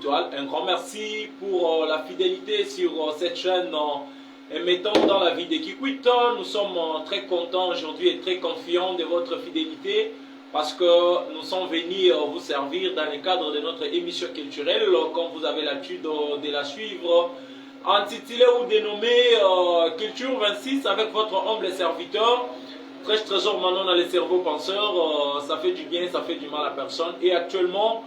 étoiles. Un grand merci pour la fidélité sur cette chaîne émettant dans la vie de Kikwit. Nous sommes très contents aujourd'hui et très confiants de votre fidélité parce que nous sommes venus vous servir dans le cadre de notre émission culturelle, comme vous avez l'habitude de la suivre, intitulée ou dénommée Culture 26 avec votre humble serviteur. Trésor Manon dans les cerveaux penseurs, ça fait du bien, ça fait du mal à personne. Et actuellement,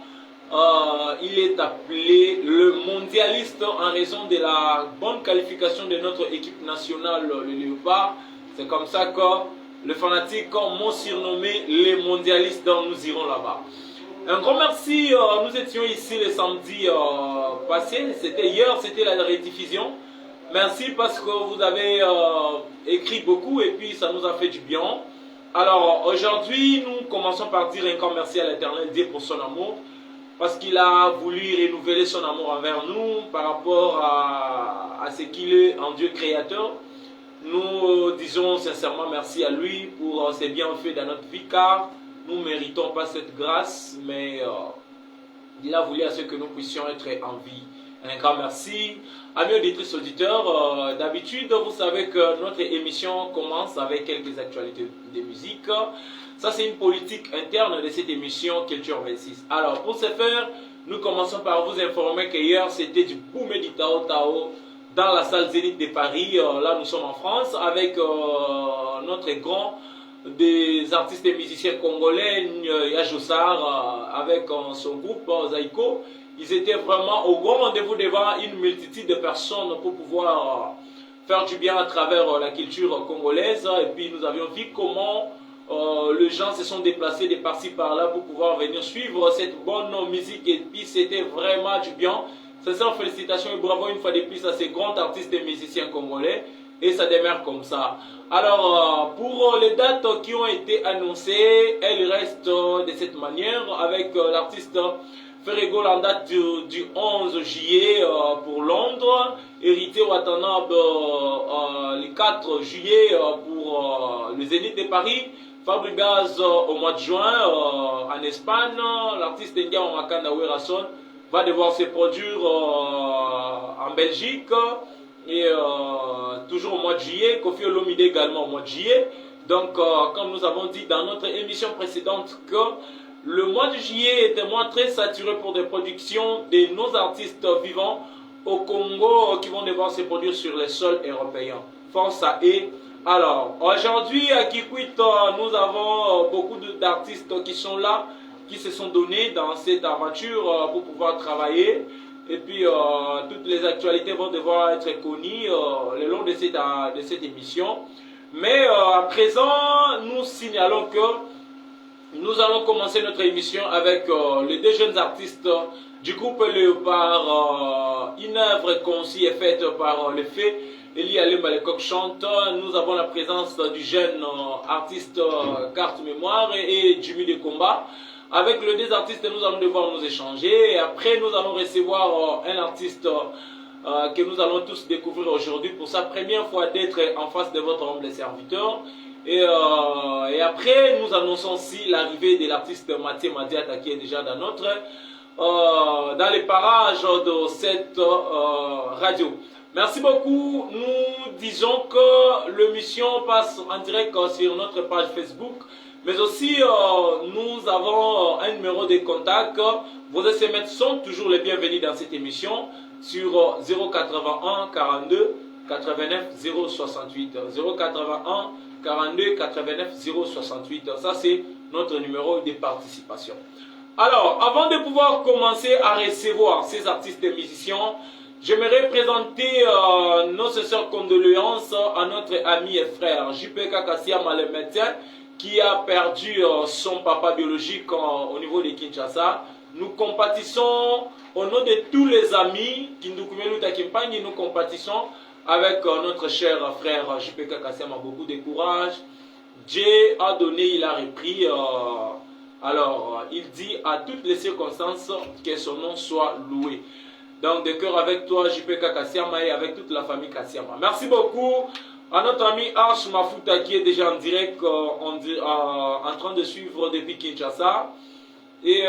il est appelé le mondialiste en raison de la bonne qualification de notre équipe nationale, le Léopard. C'est comme ça que les fanatiques m'ont surnommé les mondialistes, donc nous irons là-bas. Un grand merci, nous étions ici le samedi passé, c'était hier, c'était la rediffusion. Merci parce que vous avez écrit beaucoup et puis ça nous a fait du bien. Alors aujourd'hui, nous commençons par dire un grand merci à l'Éternel Dieu pour son amour. Parce qu'il a voulu renouveler son amour envers nous par rapport à ce qu'il est en Dieu créateur. Nous disons sincèrement merci à lui pour ses bienfaits dans notre vie car nous ne méritons pas cette grâce, mais il a voulu à ce que nous puissions être en vie. Un grand merci. Amis auditrices, auditeurs, d'habitude, vous savez que notre émission commence avec quelques actualités de musique. Ça, c'est une politique interne de cette émission Culture 26. Alors, pour ce faire, nous commençons par vous informer qu'hier, c'était du boom et du Tao Tao dans la salle Zénith de Paris. Là, nous sommes en France avec notre grand des artistes et musiciens congolais, Yajossar, avec son groupe Zaiko. Ils étaient vraiment au grand rendez-vous devant une multitude de personnes pour pouvoir faire du bien à travers la culture congolaise. Et puis nous avions vu comment les gens se sont déplacés de par-ci par-là pour pouvoir venir suivre cette bonne musique. Et puis c'était vraiment du bien. Sincères félicitations et bravo une fois de plus à ces grands artistes et musiciens congolais. Et ça démarre comme ça. Alors, pour les dates qui ont été annoncées, elles restent de cette manière avec l'artiste Ferrego en date du 11 juillet pour Londres, Hérité Watanabe le 4 juillet pour le Zénith de Paris, Fabregas au mois de juin en Espagne, l'artiste Ndia Makanda Werason va devoir se produire en Belgique et toujours au mois de juillet, Kofi Olomide également au mois de juillet. Donc comme nous avons dit dans notre émission précédente que le mois de juillet est un mois très saturé pour des productions de nos artistes vivants au Congo qui vont devoir se produire sur les sols européens. Force à eux. Alors, aujourd'hui à Kikwit, nous avons beaucoup d'artistes qui sont là, qui se sont donnés dans cette aventure pour pouvoir travailler. Et puis, toutes les actualités vont devoir être connues le long de cette émission. Mais à présent, nous signalons que nous allons commencer notre émission avec les deux jeunes artistes du groupe Léopard. Une œuvre conçue et faite par le fait Eli Alemba Lecoq chante. Nous avons la présence du jeune artiste Carte Mémoire et Jimmy de Combat. Avec les deux artistes, nous allons devoir nous échanger. Et après, nous allons recevoir un artiste que nous allons tous découvrir aujourd'hui pour sa première fois d'être en face de votre humble serviteur. Et après, nous annonçons aussi l'arrivée de l'artiste Mathieu Madiata qui est déjà dans les parages de cette radio. Merci beaucoup. Nous disons que l'émission passe en direct sur notre page Facebook, mais aussi nous avons un numéro de contact. Vos SMS sont toujours les bienvenus dans cette émission sur 081 42 89 068 081 42 89 068. Ça, c'est notre numéro de participation. Alors, avant de pouvoir commencer à recevoir ces artistes et musiciens, j'aimerais présenter nos sincères condoléances à notre ami et frère JP Kassiama, le médecin, qui a perdu son papa biologique au niveau de Kinshasa. Nous compatissons au nom de tous les amis, nous compatissons avec notre cher frère JP Kassiama, beaucoup de courage. Dieu a donné, il a repris. Alors, il dit à toutes les circonstances que son nom soit loué. Donc, de cœur avec toi, JP Kassiama, et avec toute la famille Kassiama. Merci beaucoup à notre ami Arch Mafuta qui est déjà en direct, en train de suivre depuis Kinshasa. Et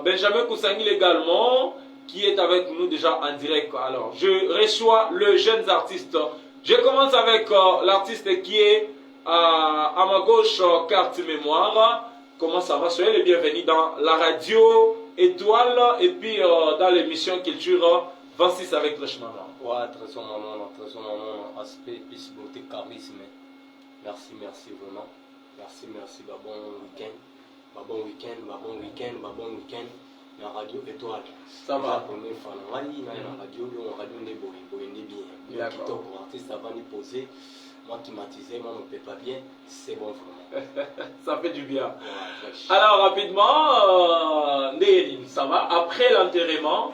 Benjamin Koussangil également, qui est avec nous déjà en direct. Alors, je reçois le jeune artiste. Je commence avec l'artiste qui est à ma gauche, Carte Mémoire. Comment ça va? Soyez les bienvenus dans la radio Étoile et puis dans l'émission Culture 26 avec le chemin. Ouais, très son maman, aspect, plus beauté, charisme. Merci, merci vraiment. Merci, merci, bah bon week-end. Bah bon week-end, bah bon week-end, bah bon week-end. La radio Étoile. Ça va. La première fois, la radio, n'est bien. D'accord. Artiste avant de poser, moi qui m'attisais, moi ne peux pas bien, c'est bon vraiment. Ça fait du bien. Ouais, alors rapidement, ça va. Après l'enterrement,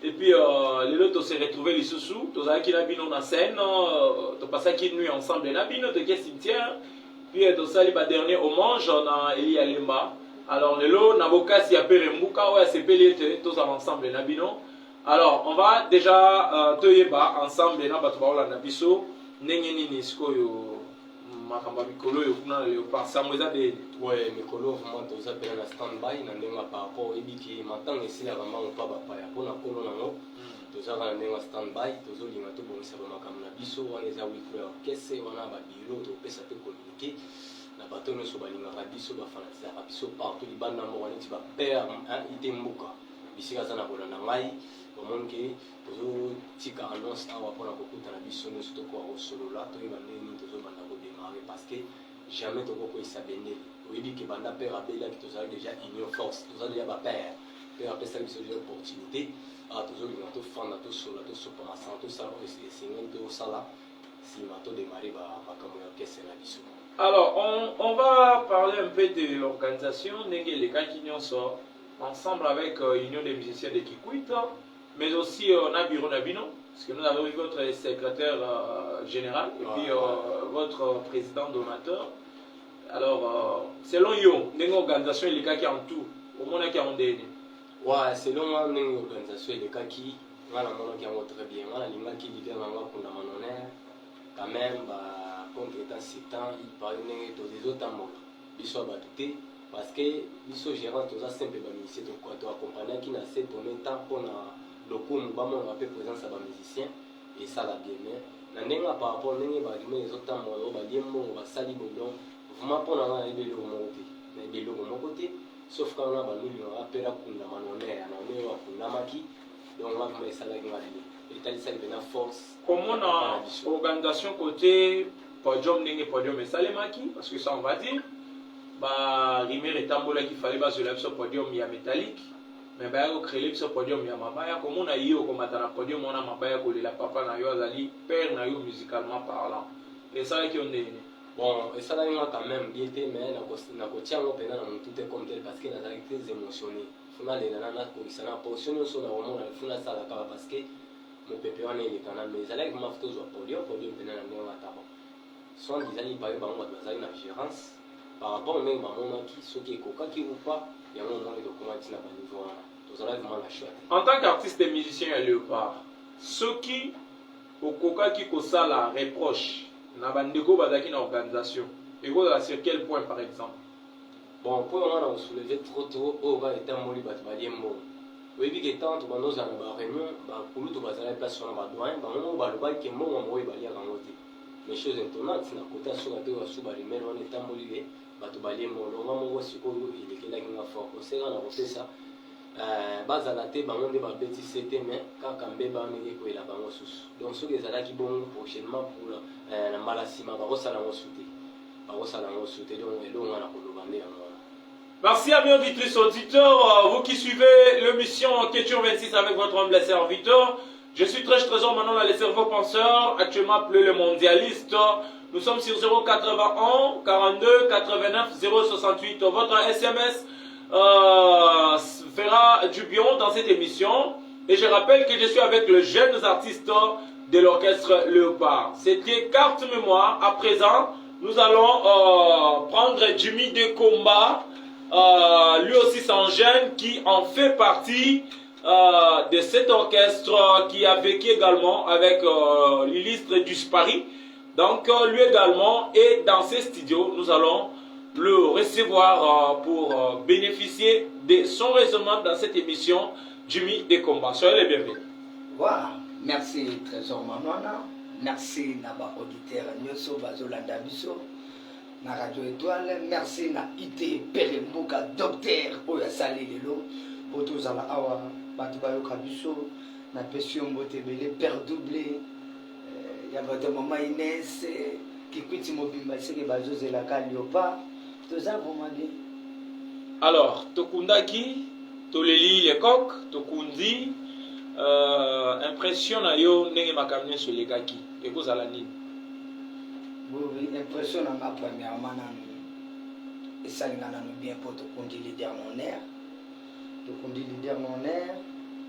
et puis les autres s'est retrouvé les sous-sous, tous ceux qui n'habitent dans la scène, tous passé qui nuit ensemble, les nabino, de cimetière, puis tous ceux qui dernier hommage, on a Eli Alemba. Alors les lots, n'avocat si appelle Mbuka, ouais, c'est pelé, tous ensemble, les nabino. Alors on va déjà te yeba ensemble, les nabatouba la nabiso, n'engeni nisko yo. Makamba mikolo yo kuna yo par samweza de ouais mikolo vraiment tous appels na stand-by na ndenga par rapport ebiki matin ici la vraiment pas ba ya pona kolo nango tous na ndenga stand-by tous olinga to bonisa ba makamna biso wana eza wiklo kese wana ba biro to pesa te communiquer na bato no so balinga ba biso ba fanatiza ba biso partout libanda mo wana ti ba père ite mbuka bisika za na kolanda ngai omonke tozo tika annonce awa pona kokuta na biso no to ko solola to ibandeni tozo banda ko démarrer parce que jamais to ko isa beneli oyebi ke banda père abela ki tozo déjà union force tozo déjà ba père apesa biso déjà opportunité tozo linga to fanda to sola to sopa masana to sala et singen to sala si ma to démarrer ba makambo ya kese na biso. Alors on va parler un peu de l'organisation ndenge les cas qui sort ensemble avec Union des musiciens de Kikwit, mais aussi Nabiro Nabino, parce que nous avons eu votre secrétaire général et puis votre président donateur. Alors, selon vous, une organisation les cas qui en tout, au moins qui en déni. Ouais, selon moi, une organisation les cas qui, voilà, mon qui en très bien, voilà, les qui vivent dans la pour honneur, quand même, bah, contre étant 7 ans, il parle des autres mots, ils sont battus. Parce que biso gérant tous simple ba musicien to quoi to accompagner qui n'a c'est pour temps pour na lokumu ba mon rappel présence ba musicien et ça la bien mais na ndenga par rapport ndenge ba les autres temps mo ba liembo ba sali bodon vraiment pour na ebelo mo côté na ebelo mo côté sauf quand on a ba nous on rappelle kunda manonera na on wa kunda maki donc on va ça la ngali et tali ça bien force comment na organisation côté podium ndenge podium et salemaki parce que ça on va dire bah rimer et tambola qu'il fallait baser le podium il y a métallique mais bah au créer le podium il y a mabaya comme on a eu au combattre na podium on a mabaya que la papa na yo azali père na yo musicalement parlant et ça qui on est bon et ça là quand même bien été mais na ko tia mo pena na tout est comme tel parce que na très émotionné funa le na ko ça na portion so na vraiment na funa ça la parce que mon pépé on est quand même mais ça là que m'a fait au podium pena na mo tabo son disani ba ba mo bazali na gérance par rapport au même moment qui ce qui est coca qui ou pas il y a un moment de comment tu n'as pas niveau tous allez vraiment la chouette en tant qu'artiste et musicien à Léopard ce qui au coca qui ça la reproche na bandeko bazaki na organisation et vous sur quel point par exemple bon pour moi on soulever trop au va être moli bat baliembo oui bi que tant ba nos na ba réunion ba kulu to bazala place sur ba doyen ba mo ba lo ba ke mo mo balia rangote mais chose étonnante na côté sur la théorie sur ba les on est moli bato baliembo longa moko sikoyo elekelaki nga fort oseka na kopesa bazala te bango nde babetisi te mais kaka mbeba ameki koyela bango susu donc soki ezalaki bongo prochainement pour na mbala nsima bakosala yango su te donc elongo na koloba nde yango wana. Merci amis auditrices auditeurs, vous qui suivez l'émission Culture 26 avec votre humble serviteur. Je suis très trésor maintenant là, les cerveaux penseurs, actuellement appelé le mondialiste. Nous sommes sur 081 42 89 068. Votre SMS fera du bien dans cette émission. Et je rappelle que je suis avec le jeune artiste de l'orchestre Léopard. C'était Carte Mémoire. À présent, nous allons prendre Jimmy de Combat. Lui aussi sans jeune qui en fait partie de cet orchestre qui a vécu également avec l'illustre du Paris. Donc lui également est dans ces studios. Nous allons le recevoir pour bénéficier de son raisonnement dans cette émission Jimmy Dekomba. Soyez les bienvenus. Voilà, merci Trésor Manwana, merci Naba Auditeur Nyoso Bazolanda Biso, na Radio Étoile, merci na IT Pelembuka Docteur Oya Sali Lelo, Botozala Awa, Batubayo Kabiso, na Pession Botebele, Père Doublé, Yabata Mama Inès, Kikwiti Mobimba Seke Bazozela Kaliopa, tout ça vraiment bien. Alors, Tokundaki, Toleli Lekok, Tokundi, impression na yo ndenge makamne sur les gaki et vous à la nid. Oui, impression na ma premièrement et ça nous bien pour Tokundi leader non air. Tokundi leader non air,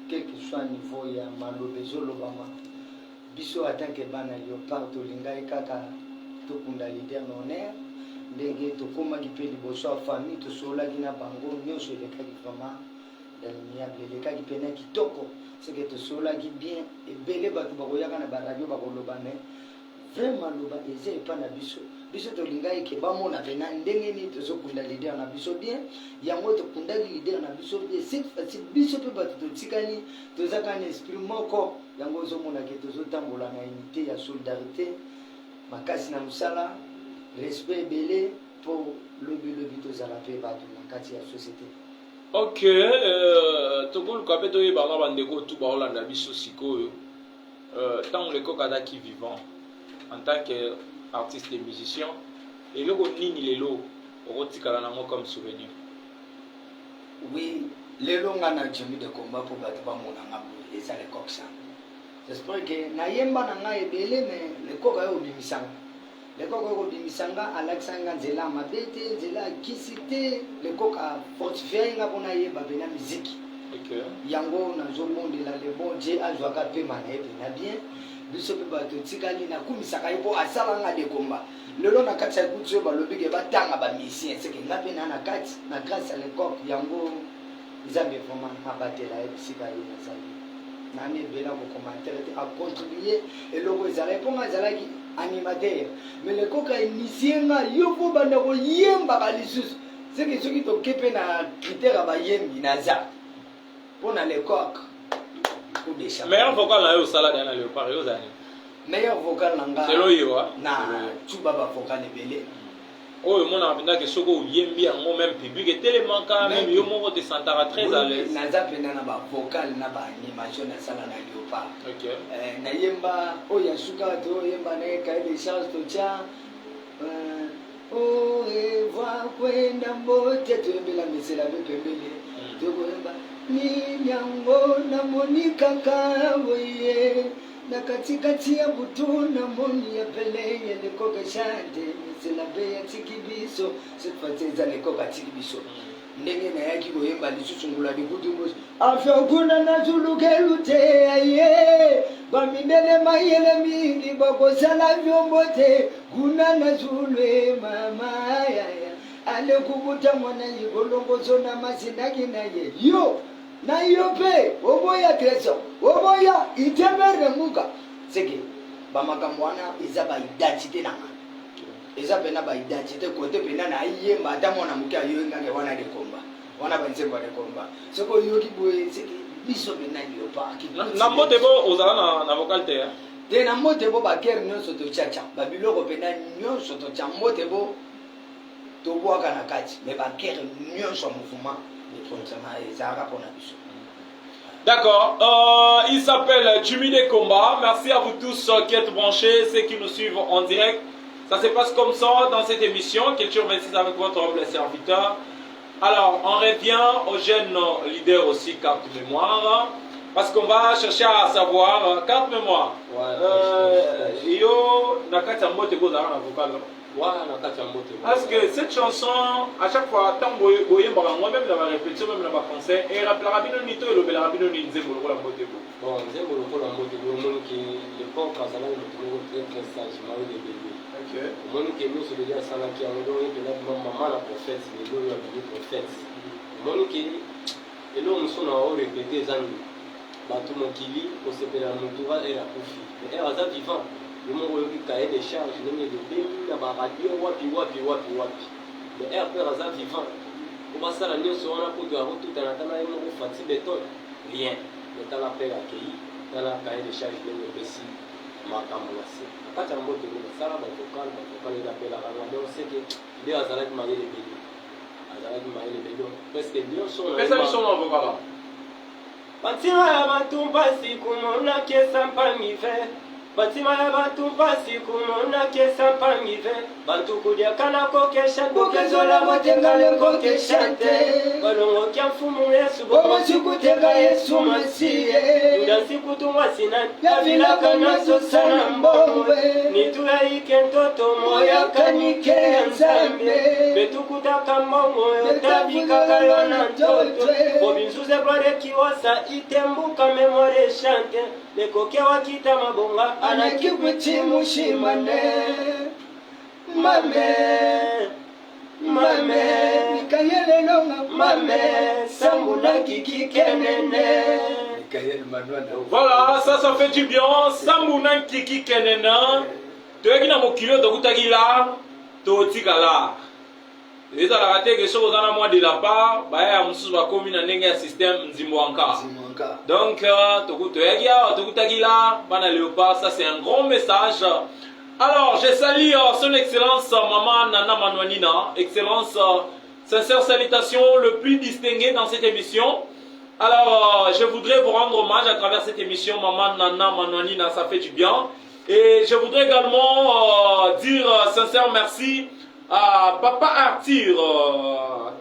quel que soit niveau ya malobezo lobama. Biso en tant que bana yo part to linga e kaka Tokunda leader non air. Ndenge tokoma ki pe liboso famille to sola kina bango nyonso le kaki vraiment d'amiable le kaki pena kitoko. C'est que tu sois là qui bien et belé bato bakoyaka na ba radio bakoloba mais vraiment loba eze pas na biso biso to linga ke ba mona bena ndenge ni to so kunda leader na biso bien yango to kunda leader na biso bien c'est facile biso pe bato to tikani to zaka na esprit moko yango zo mona ke to zo tambola na unité ya solidarité makasi na musala respect belé pour lobi to zala pe bato na kati ya société. Ok, tokolu kapeto ye banga bandeko tout ba Hollanda biso sikoyo. Tant le kokadaki vivant en tant qu'artiste et musicien et le nini lelo okotikala nango comme souvenir. Oui, lelo ngana Jimmy Dekomba pour battre ba mona ngabu et ça les coxan. J'espère que na yemba na nga ebele mais le koka yo bimisanga. Le coq au bimisanga Alexandre Nzela mabete Nzela kisite le coq a fortifié nga pona yeba bena musique. OK. Yango na zomonde la le bon Dieu azwaka pe manaye na bien. Biso pe bato tikali na kumisaka ipo asala nga Dekomba. Lelo na kati ya kutso balobi ke batanga ba musicien c'est que nga pe na kati na grâce à le coq yango Nzambe vraiment abatela ebisika ye sali. Nani bela ko commentaire a contribuer et logo ezala ponga ezalaki animateur mais le coq a initié nga yoko banda ko yemba balisusu c'est que ceux qui to kepe na critère ba yembi naza pona le coq pour des champs Meilleur vocal na yo sala dans le pari aux années. meilleur vocal nanga C'est lo yo na tuba ba vocal ebele oh mon apenda que soko yembi en même public et tellement quand même yo mo te sentara très à l'aise. naza pena na ba vocal na ba animation na sala na leopard. OK. Na yemba oya suka to yemba na kai de charge to cha oh revoir kwenda mbote to yembela mesela be pembele to yemba ni nyango na monika kawe na katikati ya butu na moni ya peleye le koka shande mesela be ya tikibiso sepateza le koka tikibiso ndenge na yaki koyemba lisusungula likutumbo afya kuna na zulukelute aye bamindele mayele mingi bakosala vyombo te kuna na zulwe mama yaya ale kubuta mwana yikolongozo na masindaki na ye yo na yo pe oboya treso oboya itebere muka seke bamakambo wana eza ba identité nanga eza pena ba identité côté pena na yemba ata mwana muke ayo ngane wana Dekomba wana banzemba Dekomba soko yoki boye seke biso pena yo pa ki Na mbote bo ozala na vocal te. te na mbote bo ba ker nyonso to chacha ba biloko pena nyonso to cha mbote bo to boaka na kati mais ba ker nyonso mouvement de contrairement ezara pona biso. D'accord, il s'appelle Jimmy Dekomba. Merci à vous tous qui êtes branchés, ceux qui nous suivent en direct. Ça se passe comme ça dans cette émission, Culture 26 avec votre humble serviteur. Alors, on revient aux jeunes leaders aussi, carte mémoire. Parce qu'on va chercher à savoir, carte mémoire. Yo, Nakata Mbote Bozara, avocat. Parce que cette chanson, à chaque fois, tant moi-même dans ma répétition, même dans ma concert, et la rabino nito et le rabino ninzemo la mbote bo. Bon, nzemo la mbote bo, mon qui l'époque à Zala le très sage, mari de bébé. OK. Mon qui nous se dit à Zala qui a donné de la maman la prophète, les deux la prophète. Mon qui et là nous sommes en répété zani. Batou mon qui lit au sepela mutura et la kufi. Et elle a vivant. Le monde où il cahier des charges, il y a des bébés, la radio, wapi. Mais après, il y a vivant. On va ça la nuit sur un peu de la route, tout en attendant, il y a un fatigué béton. rien. Mais dans la paix accueillie, dans la cahier de charge de l'EPC, makambo na se. Akati ya mbote ngo sala ba vocal il appelle la radio, donc c'est que il est azalaki mayele bébé. Azalaki mayele bébé. Parce que Dieu son. Mais ça ils sont en vocal. Batima ya bantu mpasi kumona kesa mpangive. Batima ya bantu mpasi kumona kesa mpangive. Bantu kudia kana kokesha kukezola watengale kokeshante. Balongo kia mfumu Yesu bomo sikuteka Yesu masiye. Udansi kutumwa sinani ya vila kanaso sana mbomwe. Nituya ike ntoto moya kanike ya nzambe. Betu kutaka mbongo yotabika kayona ntoto. Obinzuze blore kiwasa itembuka memore shante. Lekoke wakita mabonga anakikuti mushimane. Mame, mame, Mikayele longa mame, sambuna kiki kenene. Voilà, ça fait du bien. Sambuna kiki kenene. Toyaki na mokilo tokutaki la, totika la. Les a raté que chose dans la mois de la part, bah ya musu ba komi na ndenge ya système nzimwanka. Donc toyaki ya tokutaki la, bana léopard, ça c'est un grand message. Alors, je salue son excellence Maman Nana Manouanina, excellence, sincère salutation, le plus distingué dans cette émission. Alors, je voudrais vous rendre hommage à travers cette émission, Maman Nana Manouanina, ça fait du bien. Et je voudrais également dire sincère merci à Papa Arthur,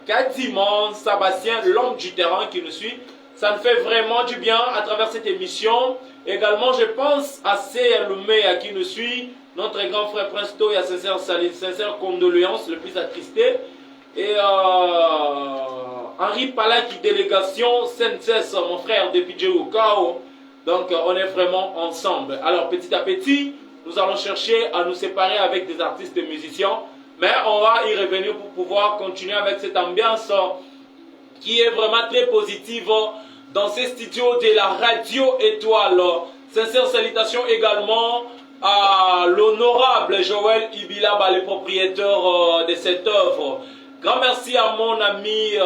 Kadiman, Sébastien, l'homme du terrain qui nous suit. Ça me fait vraiment du bien à travers cette émission. Également, je pense à Céaloumé qui nous suit. Notre grand frère Prince Toya, sincère condoléances, le plus attristé. Et Henri Palaki, délégation Senses, mon frère depuis Djeoukao. Donc on est vraiment ensemble. Alors petit à petit, nous allons chercher à nous séparer avec des artistes et musiciens. Mais on va y revenir pour pouvoir continuer avec cette ambiance qui est vraiment très positive dans ces studios de la Radio Étoile. Sincère salutation également à l'honorable Joël Ibilaba, le propriétaire de cette œuvre. Grand merci à mon ami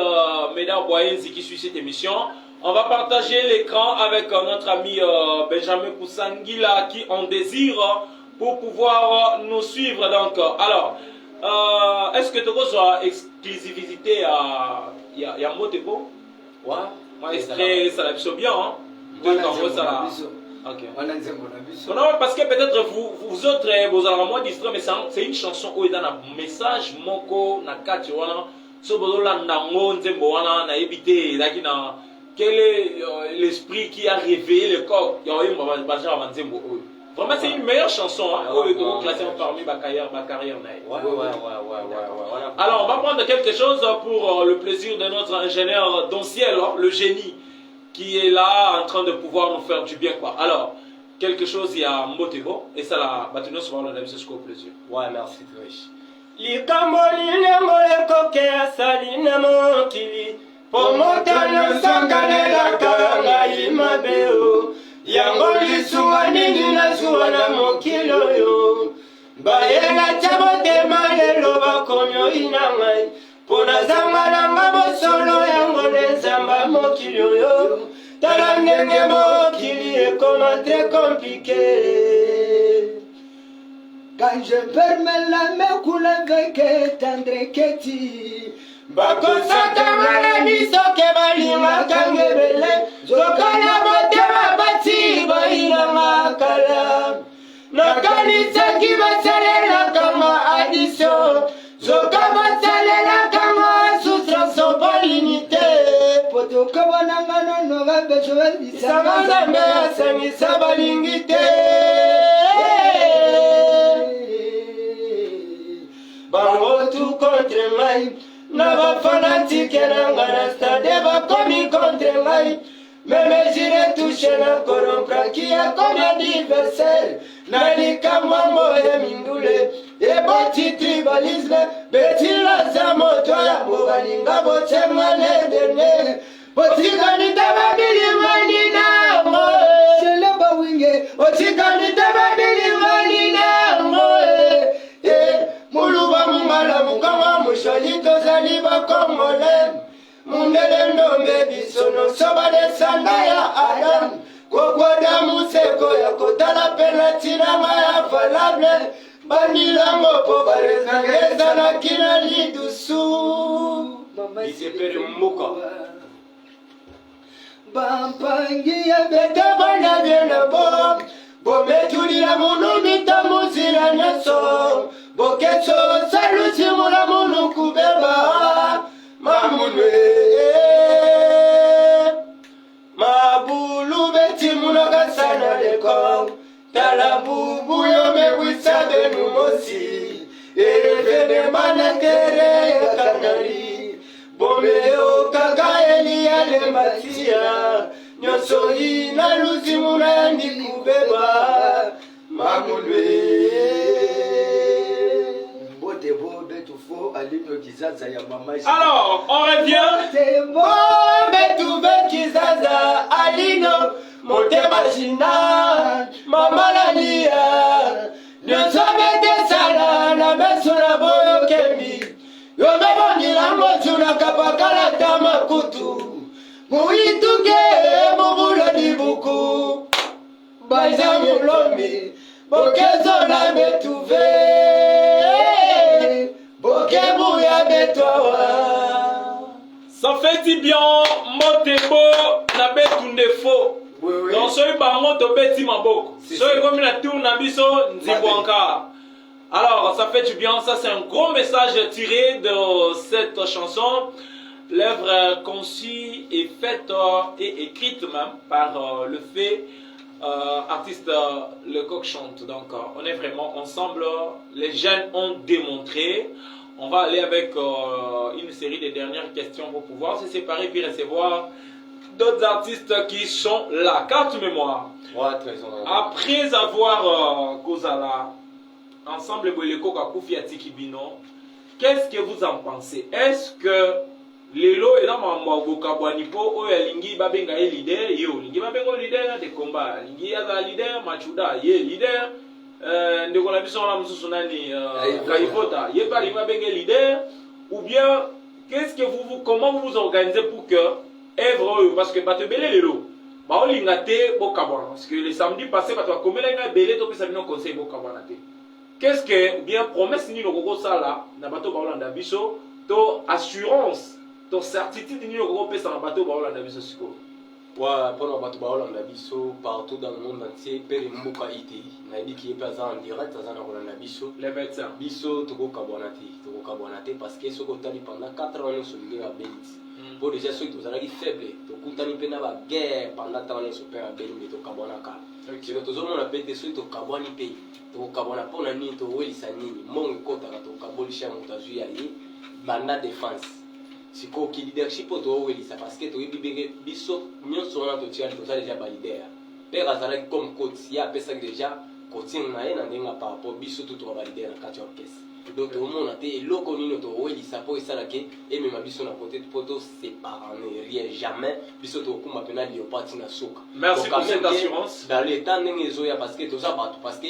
Médard Boyenzi qui suit cette émission. On va partager l'écran avec notre ami Benjamin Poussangila qui en désire pour pouvoir nous suivre. Donc, alors, est-ce que tu as une exclusivité à Moteko? Ouais. Moi, ça l'a bien, hein? Okay. Non, parce que peut-être vous autres, vous allez moins distrait, mais c'est une chanson où il y a un message moko na kati wana so bozola nango nzembo wana na ebité laki na quel est l'esprit qui a réveillé le corps ya oyemba baja ba nzembo oyo. Vraiment c'est une meilleure chanson hein oyo to classé parmi ma carrière na. Alors on va prendre quelque chose pour le plaisir de notre ingénieur Donciel, le génie, qui est là en train de pouvoir nous faire du bien quoi. Alors, quelque chose, il y a Mbotego, et ça la bâtiment souvent on a vu ce plaisir. Ouais, merci Trish. Likamboli nemole koke asali namokili pomotano sangalela kanga imabeo yangoli suwanini na suwana mokilo yo bayela chabote malelo bakomyo inangai pona zangalanga bosolo yangole zamba mokilo yo tala ndenge mokili ekoma très compliqué. Quand je permets la main couleur que tendre keti bakosata malami soke balinga kangebele zokola motema bati bayinanga kala nakanisaki basalela kanga addition zoka basalela kanga soustraction pour l'unité potokobonanga nono babesoin disanga nzambe asangisa balingi te bango tout contre ngai na bafanatike nanga na stade bakomi contre ngai meme jire touche na korompraki ya komi anniversaire na likambo ya mindule eboti tribalisme betilaza moto ya bobalinga botemane dene botikanita babilingani nango seleba winge botikanita babilingani nango muluba mungala mukama mushali tozali bakongole mundele ndombe bisono sobale sanda ya bandeko ya kotala penalty na maya valable bandilango po barezangeza na kina lidusu Isepere Mbuka bampangi ya bete bana biena bo bometulila munu mitamuzila nyeso bokeso salusi mula munu kubeba mamunwe mabulu beti munoga sana leko talabubu yo mewisa benu mosi erefene manakere ya kanari bomeo kakaeli ya lembatia nyoso ina lusi muna yandi kubeba mamunwe Alors, on revient. Ça fait du bien, Motembo, na betunde faux. Donc, ce n'est pas mon tobeti maboko. Ce n'est comme la tour nabiso nzibwanka. Alors, ça fait du bien. Ça, c'est un gros message tiré de cette chanson. L'œuvre conçue et faite et écrite même par le fait artiste Lecoq chante. Donc, on est vraiment ensemble. Les jeunes ont démontré. On va aller avec une série de dernières questions pour pouvoir se séparer puis recevoir d'autres artistes qui sont là. Carte mémoire. Ouais, très bien. Après avoir Kozala, ensemble Boleko Kakoufi Atikibino, qu'est-ce que vous en pensez? Est-ce que Lelo et là, Kabwanipo, Lingi Babenga est leader, yo, Lingi Babenga leader de combat, Lingi Yaza leader, Machuda, ye leader. Ndeko na biso na mususu nani Kaivota yeba linga benge leader ou bien qu'est-ce que comment vous vous organisez pour que œuvre parce que bato belé lelo ba olinga te bokabona parce que le samedi passé bato komela nga belé to pesa bino conseil bokabona te qu'est-ce que ou bien promesse ni lokoko sala na bato ba olanda biso to assurance to certitude ni lokoko pesa na bato ba olanda biso siko. Ouais, pendant que Holanda biso partout dans le monde entier, Pere Mbuka iti. Na dit qu'il est pas en direct, ça na Holanda biso. Les médecins. Biso toko kabonate parce que ce qu'on tani pendant 4 ans sur la Belgique. Pour déjà ceux qui sont faibles, toko tani pena ba guerre pendant 4 ans sur la Belgique to kabonaka. Si to zo mona pete ceux to kaboni pays. To kabona pona ni to welisa nini. Mon kota to kabolisha mutazu ya yi banda défense. Si ko ki leadership to welisa parce que to bibere biso nyonso na to tia to ça déjà ba leader. Père azala comme coach ya pesa déjà coaching na ena ndenga par rapport biso to to ba leader na kati orchestre. Donc to mona te eloko nino to welisa po esala ke et même biso na côté poto séparer rien jamais biso to kuma pena Léopard na soka. Merci pour cette assurance. Dans le temps ndengezo ya parce que to ça bato parce que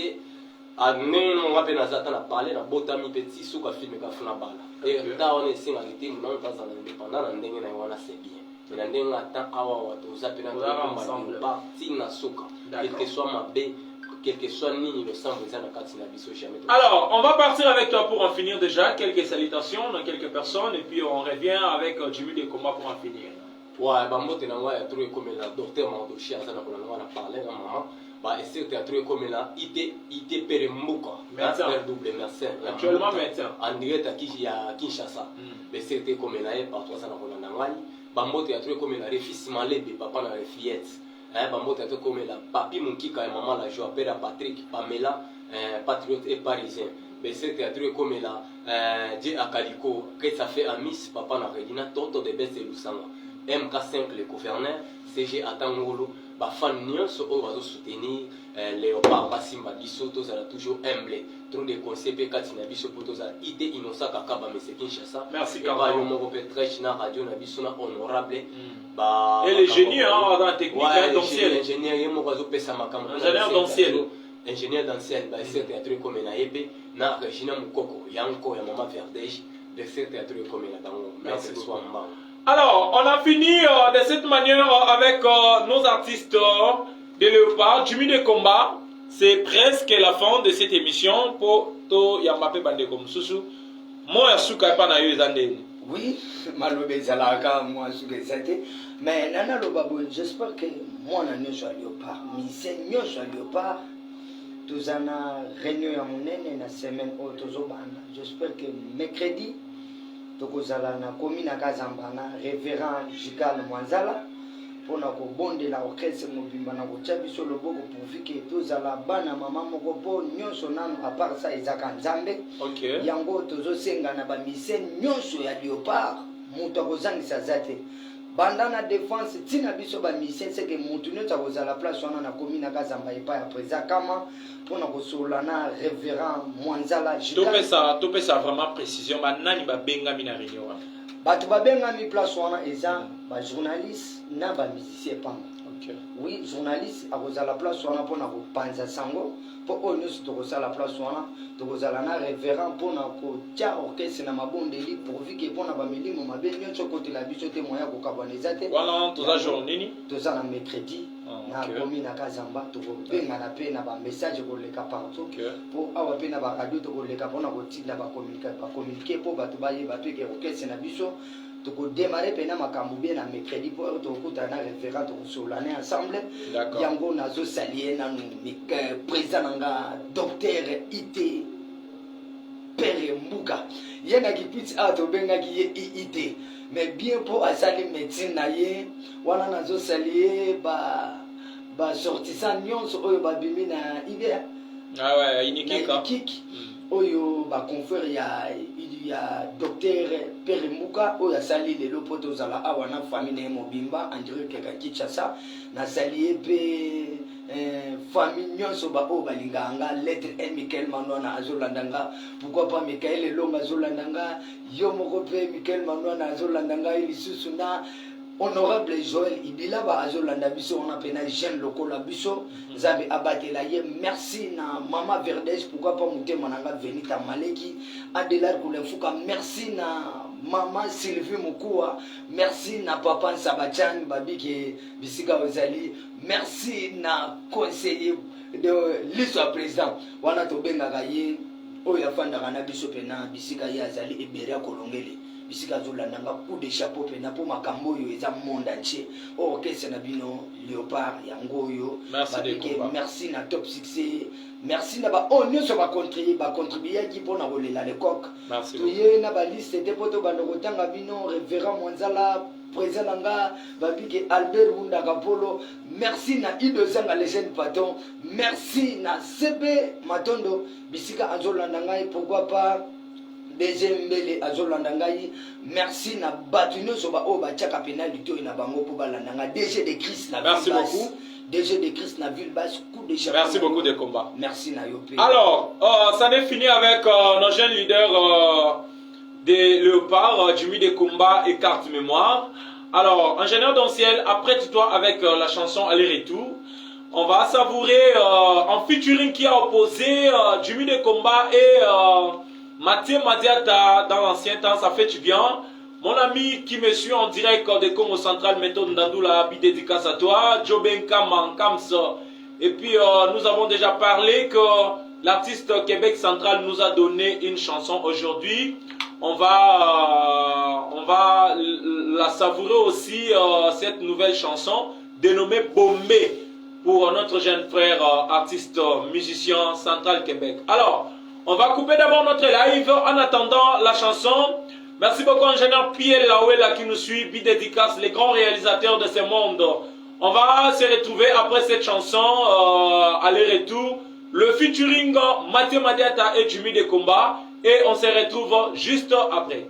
on va peine à parler na botami petit souka film ka funa bala et ta on est singa ngiti non pas en indépendant na ndenge na wana c'est bien mais na ndenge ata awa wato za pena ensemble parti na souka quel que soit ma b quel que soit nini le sang vous na kati na biso jamais. Alors on va partir avec toi pour en finir déjà quelques salutations dans quelques personnes et puis on revient avec Jimmy de Combat pour en finir. Ouais ba mbote na ngwa ya trouver comme la docteur Mandochi azana ko na parler na maman. Bah, et c'est un comme là, IT Pere Mbuka, double médecin. Actuellement médecin. En direct à Kinshasa. Mais c'était comme là, partout ça n'a pas d'anglais. Bambote a trouvé comme là, refis malébé, papa na refillette. Bambote a trouvé comme là, papi Munkika et maman la joie, père Patrick, Pamela, patriote et parisien. Mais c'était à trouvé comme là, Dieu Akaliko, que ça fait à Miss, papa na Redina, Toto de Besse Lusanga. MK5 le gouverneur, CG Atangolo. Bafan nyonso oyo bazo soutenir Léopard basimba biso tozala toujours humble trop de conseils pe kati na biso po tozala idée innocent kaka ba mese Kinshasa. Merci kaka yo moko pe très na radio na biso na honorable ba et les génies dans la technique d'ancienne ingénieur yo moko azo pesa makambo ingénieur d'ancienne ingénieur d'ancienne ba c'est théâtre comme na yebe na Regina Mukoko yanko ya mama Verdège de ce théâtre comme na dango merci beaucoup. Alors, on a fini de cette manière avec nos artistes de Léopard, Jimmy de Combat. C'est presque la fin de cette émission pour to Yambape Bandeko Msusu. Moi, Suka pas na yuzandeni. Oui, malobe zalaka moi suka zate. Mais nana lobabo, j'espère que moi na nyo soit Léopard. Mise nyo soit Léopard. Tuzana réunion ya monene na semaine o tozobanda. J'espère que mercredi tokozala na commune Kazamba na révérend Jikal Mwanzala. Pour na kobondela orchestre mobimba na kotia biso loboko pourvu que tozala bana mama moko po nyonso nano à part ça ezaka nzambe. Okay. Yango tozosenga na ba mise nyonso ya Léopard mutu akozangisa zate banda na défense tina biso ba mise c'est que mutu nyonso akozala place wana na commune na Kazamba epa ya président kama pour na kosola na révérend Mwanzala topesa vraiment précision ba nani ba benga mina réunion wana. Bato babengami place wana eza ba journaliste na ba musicien pamba. Okay. Oui, journaliste akozala place wana pona kopanza sango po onyo tokosala place wana tokozala na révérend pona kotia orchestre na mabondeli pourvu que pona ba milimo mabe nyonso côté la biso te moya kokaboneza te. Voilà, toza journée toza na mercredi na commune na Kazamba tokobenga na pe na ba message koleka partout po awa pe na ba radio tokoleka pona kotinda ba communiquer po bato bayeba pe ke orchestre na biso toko démarrer pena makambo bien na mercredi po tokuta na référent tokosolana ensemble. Yango nazo saluer nanu président nga docteur IT Père Mbuka yenga kipiti a to benga ki IT mais bien pour asali médecine na ye wana nazo saluer ba sortissant nyonso oyo ba bimi na idea ah ouais inikika oyo ba confrère ya docteur Père Mbuka oyo asali lelo poto zala awa na famille mobimba André Kekakitchasa na saluer pe famille nyonso ba o balinganga lettre et Michael Manwana azolandanga pourquoi pas Michael Longa azolandanga yo moko pe Michael Manwana azolandanga ilisusu na honorable Joël Ibila ba azolanda biso on appelle jeune lokola biso zabe abatela ye merci na mama Verdes pourquoi pas mutema nanga Venita Maleki Adela Kulefuka merci na maman Sylvie Mukua merci na papa Sabachan babike bisika ozali merci na conseiller de l'histoire président wana to benga ye oya fanda kana biso pena bisika ya azali eberia kolongele bisika zolandanga coup de chapeau pena po makambo yo eza monde entier orchestre na bino Léopard yango yo merci na top succès merci na ba onyo so ba contribuer qui pona kolela le coq tuye na ba liste te poto bando kotanga bino révérend Mwanzala président nga babike Albert Wunda Kapolo merci na Ido Zanga les jeunes patons merci na CB Matondo bisika azolanda ngai pourquoi pas DG Mbele azolanda ngai merci na batuno so ba o ba tiaka penalty na bango po balanda nga DG de Christ na merci beaucoup DG de Christ na ville basse coup de chapeau merci beaucoup de combat merci na Yopé. Alors ça n'est fini avec nos jeunes leaders de Léopard, Jimmy de Combat et Carte Mémoire. Alors, ingénieur Donciel, apprête-toi avec la chanson Aller-Retour. On va savourer un featuring qui a opposé Jimmy de Combat et Mathieu Madiata dans l'ancien temps, ça fait du bien. Mon ami qui me suit en direct de Congo Central, méthode Ndandoula, big dédicace à toi, Jobenka Mankams. Et puis nous avons déjà parlé que l'artiste Québec Central nous a donné une chanson aujourd'hui. On va la savourer aussi, cette nouvelle chanson dénommée Bombé pour notre jeune frère artiste musicien Central Québec. Alors, on va couper d'abord notre live en attendant la chanson. Merci beaucoup ingénieur Pierre Lawela qui nous suit, big dédicace, les grands réalisateurs de ce monde. On va se retrouver après cette chanson, aller-retour, le featuring Mathieu Madiata et Jimmy de Combat. Et on se retrouve juste après.